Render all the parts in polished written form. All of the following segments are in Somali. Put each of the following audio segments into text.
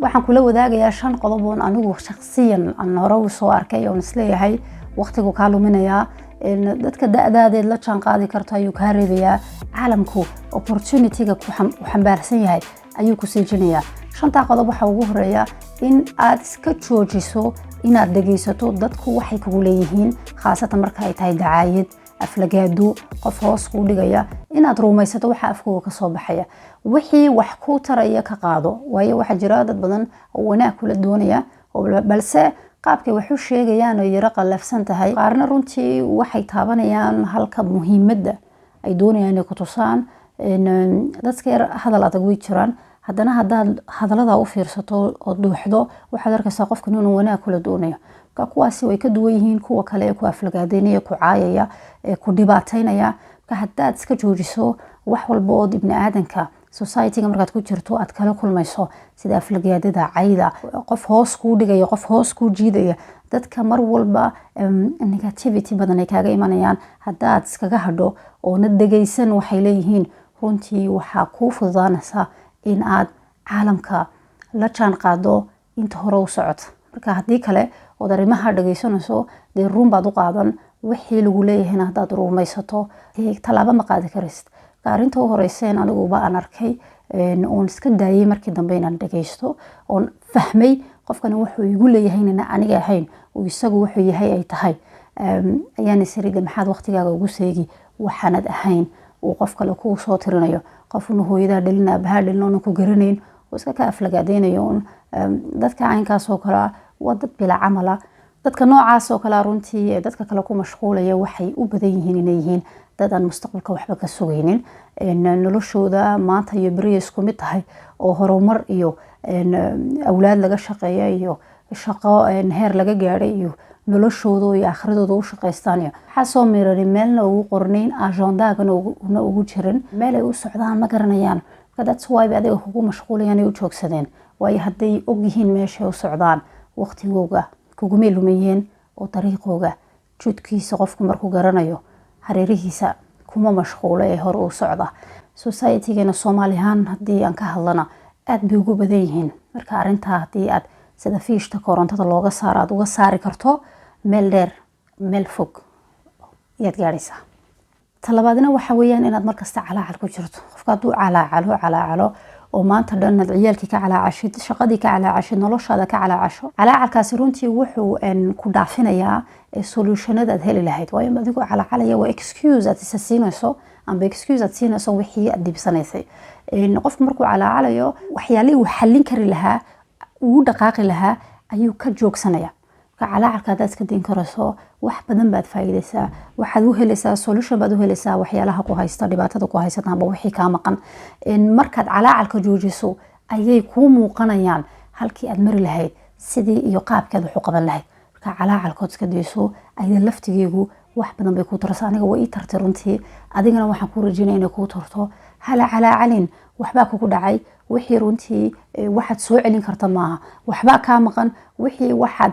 waxaan kula wadaagayaa 5 qodob oo anigu shakhsiyan aan hore u soo arkay oo isleeyahay waqtigu ka luminaya dadka da'daadeed la jaan qaadi karto ayuu ka reebayaa caalamku opportunity-ga ku xambaarsan yahay ayuu ku siijinayaa 5 qodob waxa ugu horeeya in aad iska joojiso inaad dhageysato dadku waxay kugu leeyihiin khaasatan marka ay tahay dacaayad aflagaado qof hoos ku dhigaya inaad rumaysato waxa afkooda ka soo baxaya wixii wax ku taraya ka qaado waayo waxa jira dad badan oo wanaag kula doonaya balse qaabkay wax u sheegayaan oo yara qalafsan tahay qaarna runtii waxay taabanayaan halka muhiimadda ay doonayaan inay ku tusaan dadka hadal adag way jiraan haddana haddaad hadalada u fiirsato oo dhuuxdo waxaad arkaysaa qofkan inuu wanaag kula doonayo kuwaasi way ka duwan yihiin kuwa kale ee ku aflagaadeynaya ku caayaya ee ku dhibaataynaya haddaad iska joojiso wax walba oo ibni aadanka society-ga markaad ku jirto aad kala kulmayso sida aflagaadada cayda qof hoos ku dhigaya qof hoos ku jiidaya dadka mar walba negativity badan ay kaaga imanayaan haddaad iskaga hadho oo na dhageysan waxay leeyihiin runtii waxaa kuu fududaanaysa in aad caalamka la jaan qaado inta hore u socoto marka haddii kale ood arrimaha dhageysanayso dee run baad u qaadan wixii lagu leeyahayna haddaad rumaysato tallaabo ma qaadi karaysid arrinta u horeyseen aniguba aan arkay oon iska daayay markii dambe inaan dhageysto oon fahmay qofkani wuxuu igu leeyahay inaan aniga ahayn oo isagu wuxuu yahay ay tahay ayaan isirida maxaad waqtigaaga ugu seegi waxaanad ahayn oo qof kale kuu soo tirinayo qofna hooyadaa dhalina abaha dhalina oona ku garanayn oo iska ka aflagaadeynayo dadka caynkaas oo kale waa dad bila camala dadka noocaas oo kale runtii dadka kale ku mashquulaya waxay u badan yihiin inay yihiin dad aan mustaqbalka waxba ka sugaynin noloshooda maanta iyo beri isku mid tahay oo horumar iyo awlaad laga shaqeeya iyo shaqo heer laga gaadhay iyo noloshooda iyo akhradooda u shaqaystaan waxaa soo miirari meelna ugu qornayn agendaagana ugu jirin meel ay u socdaan ma garanayaan that's why adiga kugu mashquulayaan ay u joogsadeen waayo hadday ogyihiin meeshay u socdaan waqtigooga kuguma lumayeen oo dariiqooga judkiisa qofku markuu garanayo hareerihiisa kuma mashquulo ee hore u socda society-geena Soomaalihaan haddii aan ka hadlana aad bay ugu badan yihiin marka arrintaa haddii aad sida fiishta korontada looga saaro aad uga saari karto meel dheer meel fog ayaad gaadhaysaa talabaadna waxa weeyaan inaad markasta calaacal ku jirto qofka hadduu calaacalo oo maanta dhan ciyaalkii ka calaacashid shaqadii ka calaacashid noloshaada ka calaacasho calaacalkaasi runtii wuxuu ku dhaafinayaa solutionada aad heli lahayd waayo adigoo calaacalaya waa excuse aad isa siinayso amba excuse aad siinayso wixii aad dibsanaysay qofku markuu calaacalayo waxyaalihii uu xallin kari lahaa uu dhaqaaqi lahaa ayuu ka joogsanaya calaacalka haddaad iska dayn karayso wax badan baad faa'iidaysaa waxaad u helaysaa solution baad u helaysaa waxyaalaha ku haysta dhibaatada ku haysata amba wixii kaa maqan markaad calaacalka joojiso ayay kuu muuqanayaan halkii aad mari lahayd sidii iyo qaabkeed wax u qaban lahayd marka calaacalkood iska dayso ayda laftigeegu wax badan bay kuu taraysaa aniga waa ii tartay runtii adigana waxaan kuu rajaynaya inay kuu tarto hala calaacalin waxbaa kugu dhacay wixii runtii waxaad soo celin karta maaha waxbaa kaa maqan wixii waxaad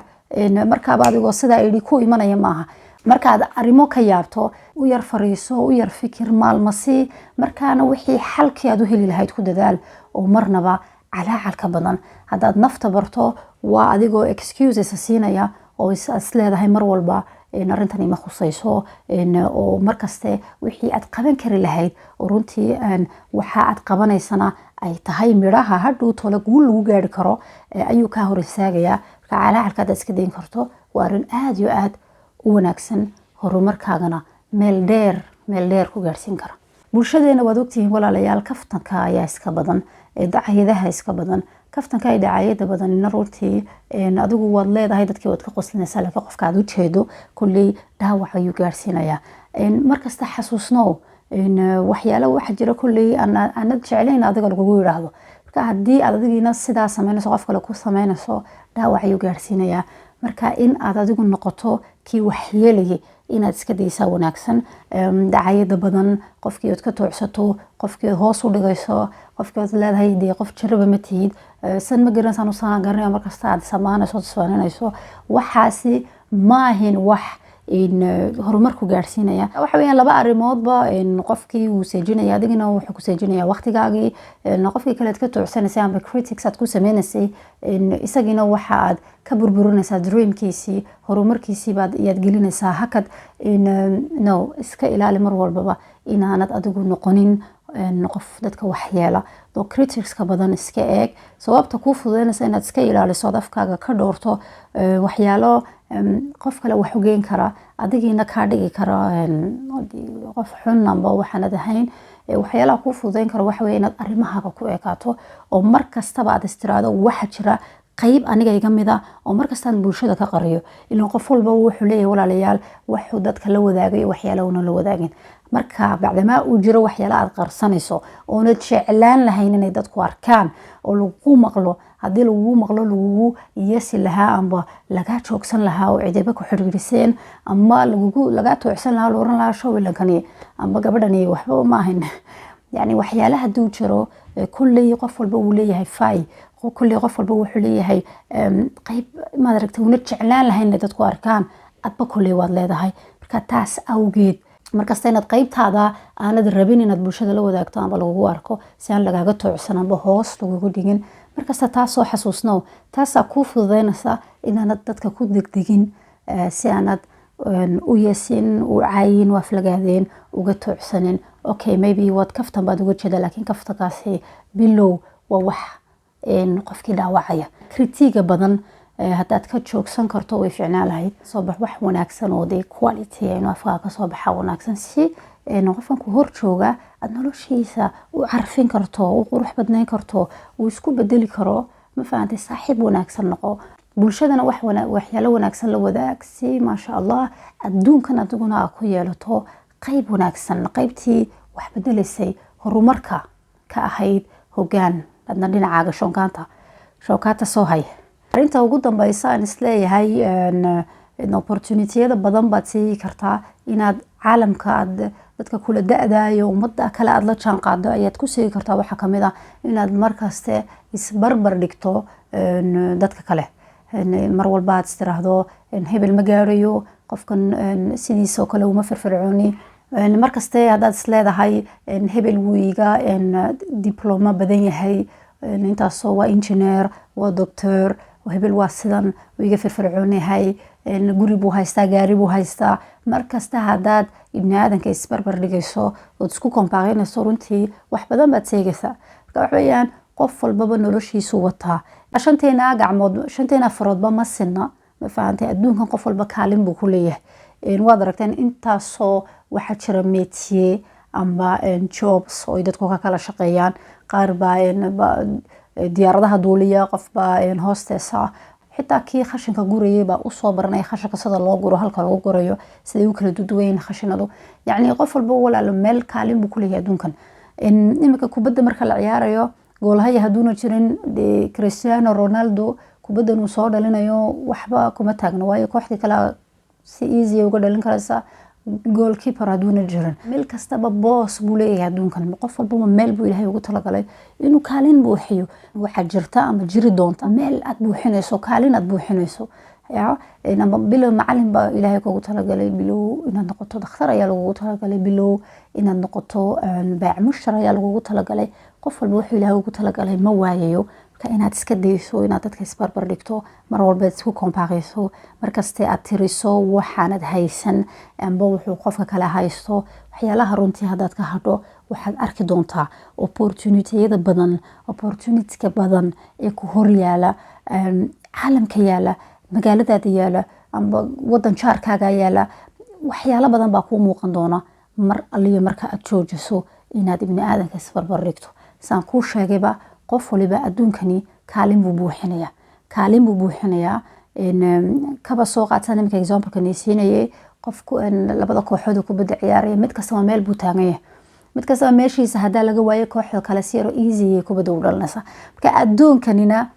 markaaba adigoo sidaa idhi ku imanaya maaha markaad arrimo ka yaabto u yar fariiso u yar fikir maalmasi markaana wixii xalkii aad u heli lahayd ku dadaal oo marnaba calaacalka badan haddaad nafta barto waa adigoo excuses siinaya oo is leedahay mar walba arrintan ima khusayso oo markaste wixii aad qaban kari lahayd oo runtii waxa aad qabanaysana ay tahay midhaha hadhow tole guul lagu gaari karo ayuu kaa hor istaagayaa calaacalka aad iska dayn karto waa arrin aad iyo aad u wanaagsan horumarkaagana meel dheer ku gaarsiin kara bulshadeena waad ogtihiin walaalayaal kaftanka ayaa iska badan dacayadaha iska badan kaftanka ay dacayada badanina runtii adigu waad leedahay dadkii waad ka qoslinaysaa laakiin qofka aad u jeedo kulley dhaawac ayuu gaarsiinayaa markasta xasuusnow waxyaalo waxa jira kulley aanad jeclayn adiga lagugu yidhaahdo marka haddii aad adigiina sidaa samaynayso qof kale ku samaynayso dhaawac ayuu gaarsiinayaa marka in aad adigu noqoto kii waxyeelayay inaad iska daysaa wanaagsan dacayada badan qofkii aad ka toocsato qofkii aad hoos u dhigayso qofkii aad leedahay dee qof jaraba ma tihid san ma garanaysaa nusaan garanaya markasta aad samaanayso isfaaninayso waxaasi maahin wax horumarku gaarsiinaya waxa weeyaan laba arrimoodba qofkii uu seejinaya adigina wuxuu ku seejinaya waqtigaagii qofkii kale ka toocsanaysay ama critics aad ku sameynaysay isagina waxa aad ka burburinaysaa dreamkiisii horumarkiisii baad iyaad gelinaysaa hakad no iska ilaali mar walbaba inaanad adigu noqonin qof dadka waxyeela doo criticska badan iska eeg sababta kuu fududeynaysa inaad iska ilaaliso afkaaga ka dhowrto waxyaalo qof kale wax u geyn kara adigiina kaa dhigi kara qof xun amba waxaanad ahayn waxyaalaha kuu fududeyn kara waxa weeye inaad arrimahaaga ku ekaato oo mar kastaba aad istiraado waxa jira qayb aniga iga mida oo markastaan bulshada ka qariyo ilaa qof walba wuxuu leeyahay walaalayaal wuxuu dadka la wadaagay waxyaalaha la wadaagin marka bacdama uu jiro waxyaalaha aad qarsanayso oo aad jeclaan lahayn inay dadku arkaan oo lagu maqlo hadii lagu maqlo lagu yeesi lahaa amba laga joogsan lahaa oo ciidaba ku xiriiriseen ama laga toocsan lahaa looran lahaa showlankani amba gabadhani waxba ma ahayn yani waxyaalaha duu jiro kulli qof walba uu leeyahay fay kulli qof walba wuxuu leeyahay qayb ma aragtay una jeclaan lahayn inay dadku arkaan adba kulli waad leedahay marka taas awgeed markasta inaad qaybtaada aanad rabin inaad bulshada la wadaagto amba lagu arko si aan lagaaga toocsan amba hoos lagu dhigin markasta taas soo xasuusno taas ku fududeynaysa inaanad dadka ku degdegin si aanad u yeesin u caayin waa flagaadeen uga toocsanin okay maybe waad kaftan baad uga jeeda laakiin kaftakaasi bilow waa wax qofkii dhaawacaya kritiga badan haddaad ka joogsan karto way fiicnaan lahayd soo bax wax wanaagsan oo dee quality inuu afkaa ka soo baxa wanaagsan si qofkan ku hor jooga aad noloshiisa u carfin karto u qurux badnayn karto uu isku bedeli karo ma fahamtay saaxiib wanaagsan noqo bulshadana waxyaalo wanaagsan la wadaag si maasha allah adduunkan adiguna ku yeelato qayb wanaagsan qaybtii wax bedelaysay horumarka ka ahayd hoggaan adna dhinacaaga shookaanta soo hay arinta ugu dambaysa aan isleeyahay opportunitiyada badan baad sii kartaa inaad caalamka aad dadka kula da-dayo ummadda kale aad la jaan qaado ayaad ku sii kartaa waxaa kamid ah inaad markaste isbarbar dhigto dadka kale mar walba aad istiraahdo hebel ma gaarayo qofkan sidiisoo kale uma firfircooni markaste haddaad isleedahay hebel wuu iga diploma badan yahay intaasoo waa engineer waa doctor hebel waa sidan iga firfircoon yahay guri buu haystaa gaari buu haystaa markasta haddaad ibni aadanka isbarbar dhigayso ood isku kompaaqinayso runtii wax badan baad seegaysaa marka wax weeyaan qof walbaba noloshiisu wataa shanteena faroodba ma sinna ma fahantay adduunkan qof walba kaalin buu ku leeyahay waad aragteen intaasoo waxaa jira métier amba jobs oo dadku ka kala shaqeeyaan qaar baa diyaaradaha duuliya qof baa hostessa xitaa kii khashinka gurayay baa usoo baranaya khashinka sida loo guro halka lagu gurayo siday u kala duduwayn khashinadu yacni qof walba walaalo meel kaalin buu ku leeyahay adduunkan iminka kubadda marka la ciyaarayo goolhaya hadduuna jirin Cristiano Ronaldo kubaddan uu soo dhalinayo waxba kuma taagno waayo kooxdii kale si easy uga dhalin karaysa goalkeeper hadduuna jirin meel kastaba boos buu leeyahay adduunkan qof walba meel buu ilaahay ugu talagalay inuu kaalin buuxiyo waxa jirta ama jiri doonta meel aad buuxinayso kaalin aad buuxinayso bilow macalin baa ilaahay kugu talagalay bilow inaad noqoto dhakhtar ayaa lagugu talagalay bilow inaad noqoto baac mushtar ayaa lagugu talagalay qof walba wuxuu ilaahay ugu talagalay ma waayayo marka inaad iska dayso inaad dadka isbarbar dhigto mar walba isku kompaaqayso markaste aad tiriso waxaanad haysan amba wuxuu qofka kale haysto waxyaalaha runtii haddaad ka hadho waxaad arki doontaa opportunitiyada badan opportunityka badan ee ku hor yaala caalamka yaala magaaladaada yaala amba wadan jaarkaaga yaala waxyaalo badan baa kuu muuqan doona mar aliyo marka aad joojiso inaad ibni aadanka isbarbar dhigto saan kuu sheegayba qof waliba adduunkani kaalin buu buuxinayaa kaba soo qaadsan iminka exampleka nisiinayay qofku labada kooxood kubadda ciyaaraya mid kastaba meel buu taagan yahay mid kastaba meeshiisa haddaa laga waayo kooxda kale si yaro easy kubadda u dhalinaysa marka adduunkanina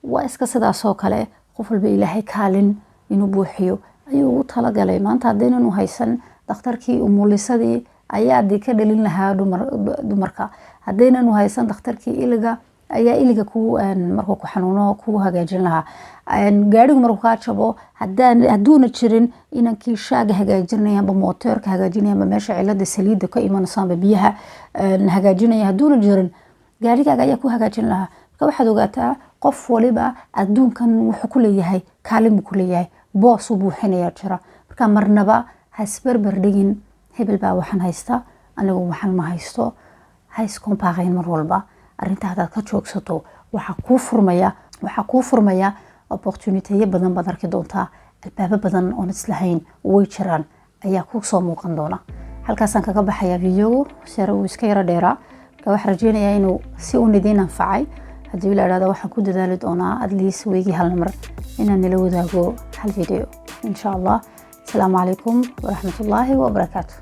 waa iska sidaasoo kale qof walba ilaahay kaalin inuu buuxiyo ayuu ugu talagalay maanta haddaynan u haysan dhakhtarkii umulisadii ayaadii ka dhalin lahaa dumarka haddaynan u haysan dhakhtarkii iliga ayaa iliga markuu ku xanuuno ku hagaajin lahaa gaarigu markuu kaa jabo hadduuna jirin inankii shaaga hagaajinaya amba mooteerka hagaajinaya amba meesha cilada saliida ka imanaysa amba biyaha hagaajinaya hadduuna jirin gaarigaaga ayaa ku hagaajin lahaa marka waxaad ogaataa qof waliba adduunkan wuxuu ku leeyahay kaalin buu ku leeyahay boos u buuxinaya jira marka marnaba ha isbarbar dhigin hebel baa waxaan haysta anigu waxaan ma haysto ha iskombaaqayn mar walba arrinta hadaad ka joogsato waxaa kuu furmaya opportunityo badan baad arki doontaa albaabo badan oon islahayn way jiraan ayaa kuu soo muuqan doona halkaasaan kaga baxayaa videogu sare uu iska yaro dheeraa marka waxaan rajeynayaa inuu si un idiin anfacay haddii la idhahdo waxaan ku dadaali doonaa at least weygii hal mar inaan nila wadaago hal video insha allah asalaamu calaykum waraxmatullaahi wabarakaatu